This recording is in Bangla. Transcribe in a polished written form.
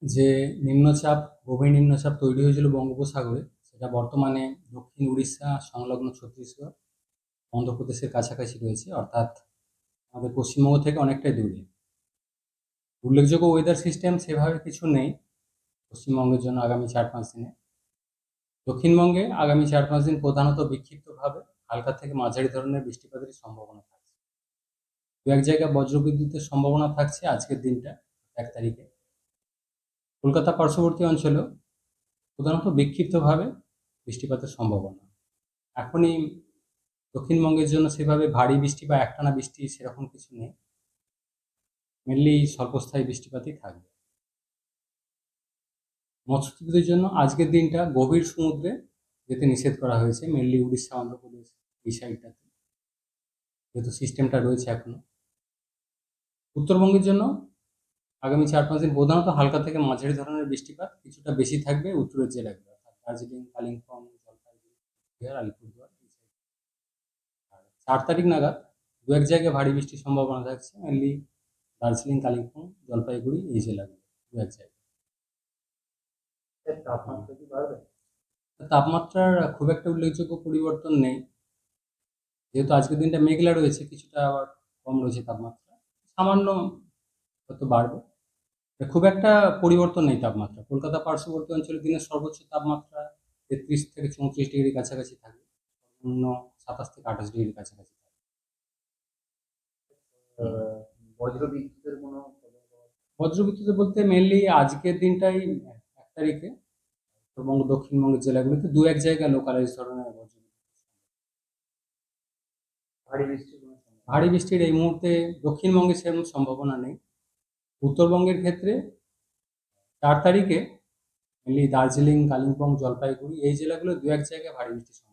যে নিম্নচাপ, গভীর নিম্নচাপ তৈরি হয়েছিল বঙ্গোপসাগরে, সেটা বর্তমানে দক্ষিণ উড়িষ্যা সংলগ্ন ছত্তিশগড়, অন্ধ্রপ্রদেশের কাছাকাছি রয়েছে, অর্থাৎ আমাদের পশ্চিমবঙ্গ থেকে অনেকটাই দূরে। উল্লেখযোগ্য ওয়েদার সিস্টেম সেভাবে কিছু নেই পশ্চিমবঙ্গের জন্য আগামী 4-5 দিনে। দক্ষিণবঙ্গে আগামী 4-5 দিন প্রধানত বিক্ষিপ্তভাবে হালকা থেকে মাঝারি ধরনের বৃষ্টিপাতের সম্ভাবনা থাকছে। দু এক জায়গায় বজ্রবিদ্যুতের সম্ভাবনা থাকছে আজকের দিনটা, 1 তারিখে। কলকাতা পার্শ্ববর্তী অঞ্চলেও প্রধানত বিক্ষিপ্তভাবে বৃষ্টিপাতের সম্ভাবনা। এখনই দক্ষিণবঙ্গের জন্য সেভাবে ভারী বৃষ্টি বা একটানা বৃষ্টি সেরকম কিছু নেই, মেনলি স্বল্পস্থায়ী বৃষ্টিপাতই থাকবে। মৎস্যজীবীদের জন্য আজকের দিনটা গভীর সমুদ্রে যেতে নিষেধ করা হয়েছে, মেনলি উড়িষ্যা, অন্ধ্রপ্রদেশ এই সাইডটাতে, যেহেতু সিস্টেমটা রয়েছে এখনো। উত্তরবঙ্গের জন্য আগামী 4-5 দিন প্রধানত হালকা থেকে মাঝারি ধরনের বৃষ্টিপাত কিছুটা বেশি থাকবে উত্তরের জেলাগুলো, অর্থাৎ দার্জিলিং, কালিম্পং, জলপাইগুড়ি, কোচবিহার, আলিপুরদুয়ার এই side। আর 4 তারিখ নাগাদ দু এক জায়গায় ভারী বৃষ্টির সম্ভাবনা থাকছে, মেনলি দার্জিলিং, কালিম্পং, জলপাইগুড়ি এই জেলাগুলো দু এক জায়গায়। তাপমাত্রা কি বাড়বে? তাপমাত্রার খুব একটা উল্লেখযোগ্য পরিবর্তন নেই, যেহেতু আজকের দিনটা মেঘলা রয়েছে, কিছুটা আবার কম রয়েছে তাপমাত্রা, সামান্য হয়তো বাড়বে। খুব একটা পরিবর্তন নেই তাপমাত্রা। কলকাতা পার্শ্ববর্তী অঞ্চলে দিনের সর্বোচ্চ তাপমাত্রা 33 থেকে 34 ডিগ্রি কাছাকাছি থাকবে, সর্বনিম্ন 27 থেকে 28 ডিগ্রি কাছাকাছি থাকবে। বজ্রবিদ্যুতের কোনো বজ্রবিদ্যুৎ বলতে মেনলি আজকের দিনটাই 1 তারিখে উত্তরবঙ্গ, দক্ষিণবঙ্গের জেলাগুলিতে দু এক জায়গায় লোকালাইজ ধরনের বজ্রবিদ্যুৎ। ভারী বৃষ্টির কোনো সম্ভাবনা? ভারী বৃষ্টির এই মুহূর্তে দক্ষিণবঙ্গে সেরকম সম্ভাবনা নেই। উত্তরবঙ্গের ক্ষেত্রে 4 তারিখে মেনলি দার্জিলিং, কালিম্পং, জলপাইগুড়ি এই জেলাগুলো দু এক জায়গায় ভারী বৃষ্টির সম্ভাবনা।